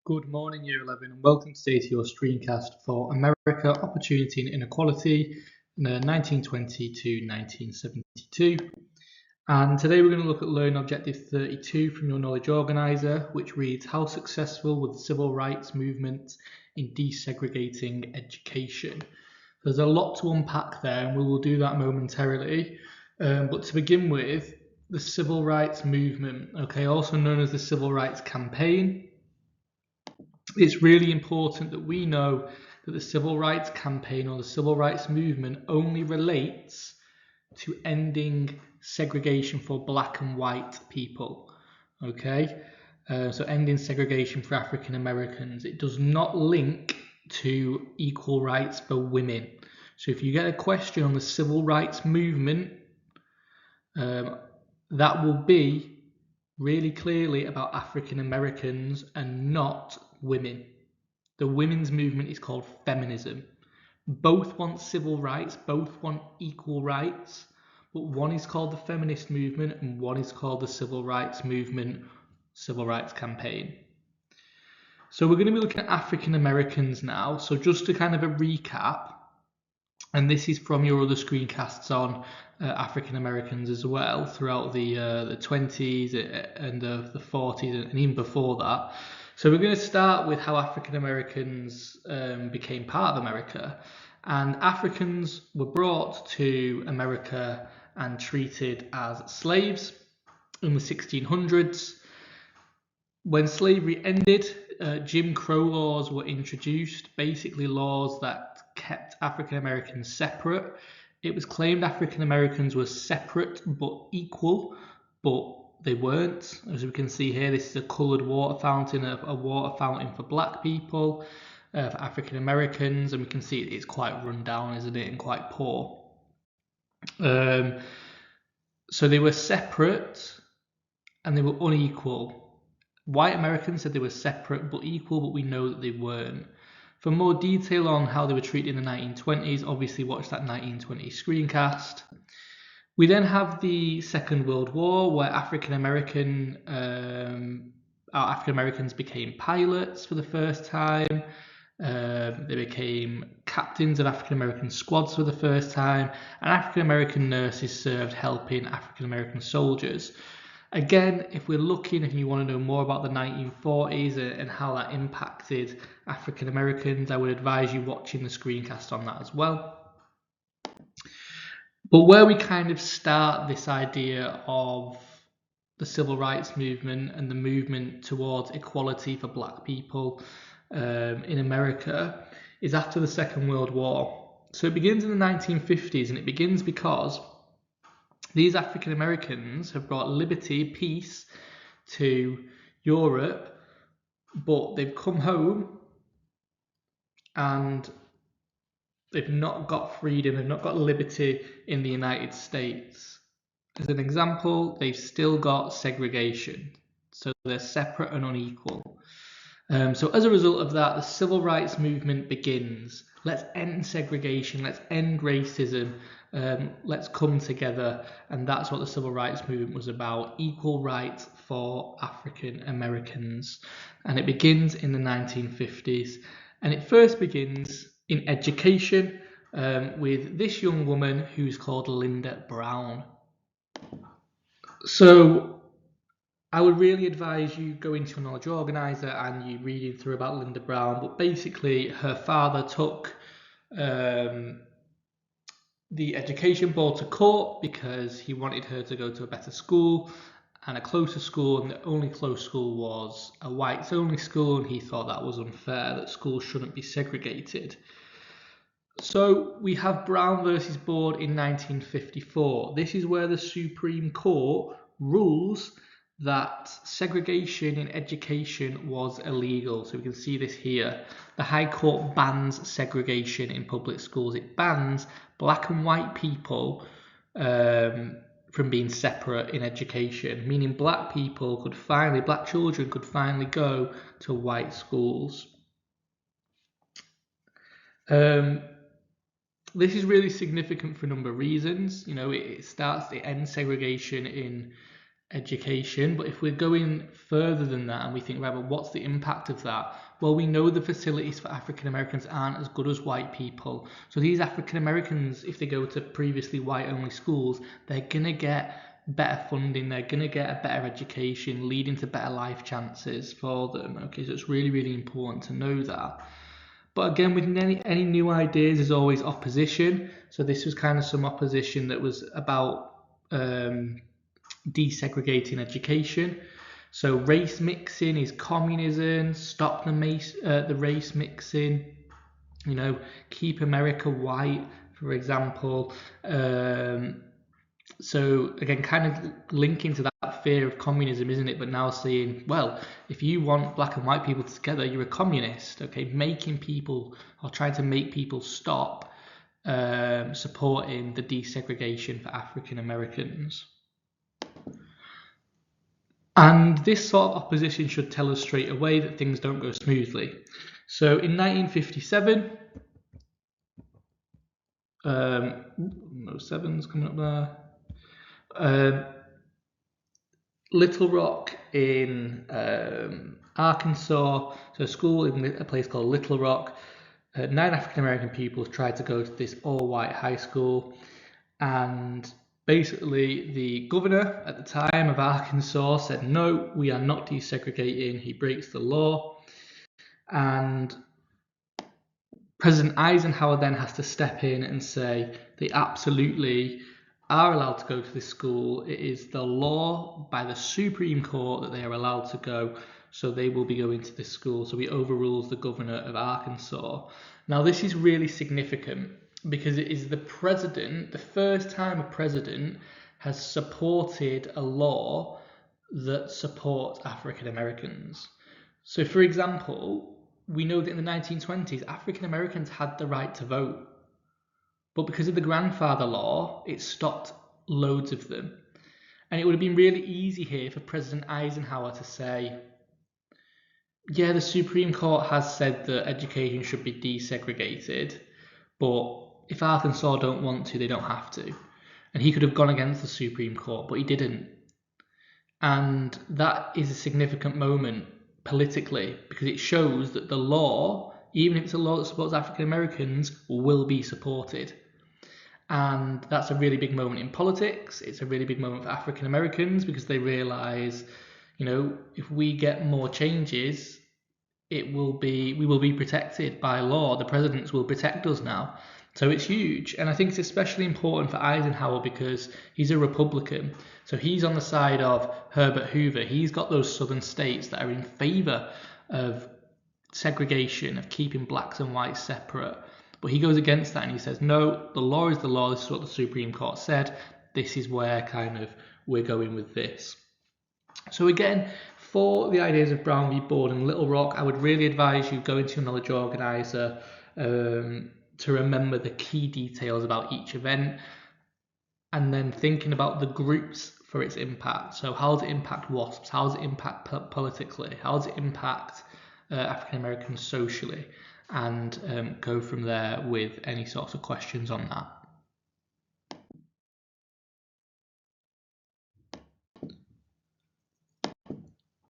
Good morning, Year 11, and welcome today to your screencast for America, Opportunity and Inequality, 1920 to 1972. And today we're going to look at Learning Objective 32 from your Knowledge Organiser, which reads, How successful was the Civil Rights Movement in desegregating education? There's a lot to unpack there, and we will do that momentarily. But to begin with, the Civil Rights Movement, also known as the Civil Rights Campaign. It's really important that we know that the Civil Rights Campaign or the Civil Rights Movement only relates to ending segregation for black and white people. So ending segregation for African Americans. It does not link to equal rights for women. So if you get a question on the Civil Rights Movement, that will be really clearly about African Americans and not women. The women's movement is called feminism. Both want civil rights, both want equal rights, but one is called the feminist movement and one is called the civil rights movement, civil rights campaign. So we're going to be looking at African Americans now. So just to kind of a recap, and this is from your other screencasts on African Americans as well throughout the 20s and the 40s and even before that. So we're going to start with how African Americans became part of America. And Africans were brought to America and treated as slaves in the 1600s. When slavery ended, Jim Crow laws were introduced, basically laws that kept African Americans separate. It was claimed African Americans were separate but equal, but they weren't. As we can see here, this is a coloured water fountain, a water fountain for black people, for African Americans, and we can see it's quite run down, isn't it, and quite poor. So they were separate and they were unequal. White Americans said they were separate but equal, but we know that they weren't. For more detail on how they were treated in the 1920s, obviously watch that 1920 screencast. We then have the Second World War, where African Americans became pilots for the first time. They became captains of African American squads for the first time, and African American nurses served helping African American soldiers. Again, if we're looking and you want to know more about the 1940s and how that impacted African Americans, I would advise you watching the screencast on that as well. But where we kind of start this idea of the civil rights movement and the movement towards equality for black people in America is after the Second World War. So it begins in the 1950s, and it begins because these African Americans have brought liberty, peace to Europe, but they've come home and they've not got freedom, they've not got liberty in the United States. As an example, they've still got segregation, so they're separate and unequal. So as a result of that, the civil rights movement begins. Let's end segregation, let's end racism, let's come together, and that's what the civil rights movement was about, equal rights for African Americans. And it begins in the 1950s, and it first begins in education with this young woman who's called Linda Brown. So I would really advise you going to a Knowledge Organiser and you reading through about Linda Brown, but basically her father took the education board to court because he wanted her to go to a better school and a closer school, and the only close school was a whites only school, and he thought that was unfair, that schools shouldn't be segregated. So we have Brown versus Board in 1954. This is where the Supreme Court rules that segregation in education was illegal. So we can see this here. The High Court bans segregation in public schools. It bans black and white people from being separate in education, meaning black children could finally go to white schools. This is really significant for a number of reasons. It ends segregation in education. But if we're going further than that and we think, right, but what's the impact of that? Well, we know the facilities for African Americans aren't as good as white people. So these African Americans, if they go to previously white-only schools, they're going to get better funding, they're going to get a better education, leading to better life chances for them. Okay, so it's really, really important to know that. But again, with any new ideas, there's always opposition. So this was kind of some opposition that was about desegregating education. So race mixing is communism. Stop the race mixing. Keep America white, for example. So again, kind of linking to that fear of communism, isn't it? But now saying, well, if you want black and white people together, you're a communist. Okay, making people or trying to make people stop supporting the desegregation for African Americans. And this sort of opposition should tell us straight away that things don't go smoothly. So in 1957, no sevens coming up there. Little Rock in Arkansas, so a school in a place called Little Rock. 9 African American pupils tried to go to this all-white high school, and basically the governor at the time of Arkansas said, no, we are not desegregating. He breaks the law, and President Eisenhower then has to step in and say they absolutely are allowed to go to this school. It is the law by the Supreme Court that they are allowed to go, so they will be going to this school. So he overrules the governor of Arkansas. Now this is really significant because it is the president, the first time a president has supported a law that supports African Americans. So for example, we know that in the 1920s, African Americans had the right to vote. But because of the grandfather law, it stopped loads of them. And it would have been really easy here for President Eisenhower to say, yeah, the Supreme Court has said that education should be desegregated, but if Arkansas don't want to, they don't have to. And he could have gone against the Supreme Court, but he didn't. And that is a significant moment politically because it shows that the law, even if it's a law that supports African Americans, will be supported. And that's a really big moment in politics. It's a really big moment for African Americans because they realise, if we get more changes, we will be protected by law. The presidents will protect us now. So it's huge. And I think it's especially important for Eisenhower because he's a Republican. So he's on the side of Herbert Hoover. He's got those southern states that are in favour of segregation, of keeping blacks and whites separate. But he goes against that and he says, no, the law is the law. This is what the Supreme Court said. This is where kind of we're going with this. So again, for the ideas of Brown v. Board and Little Rock, I would really advise you go into your knowledge organiser to remember the key details about each event and then thinking about the groups for its impact. So how does it impact WASPs? How does it impact politically? How does it impact African Americans socially? And go from there with any sorts of questions on that.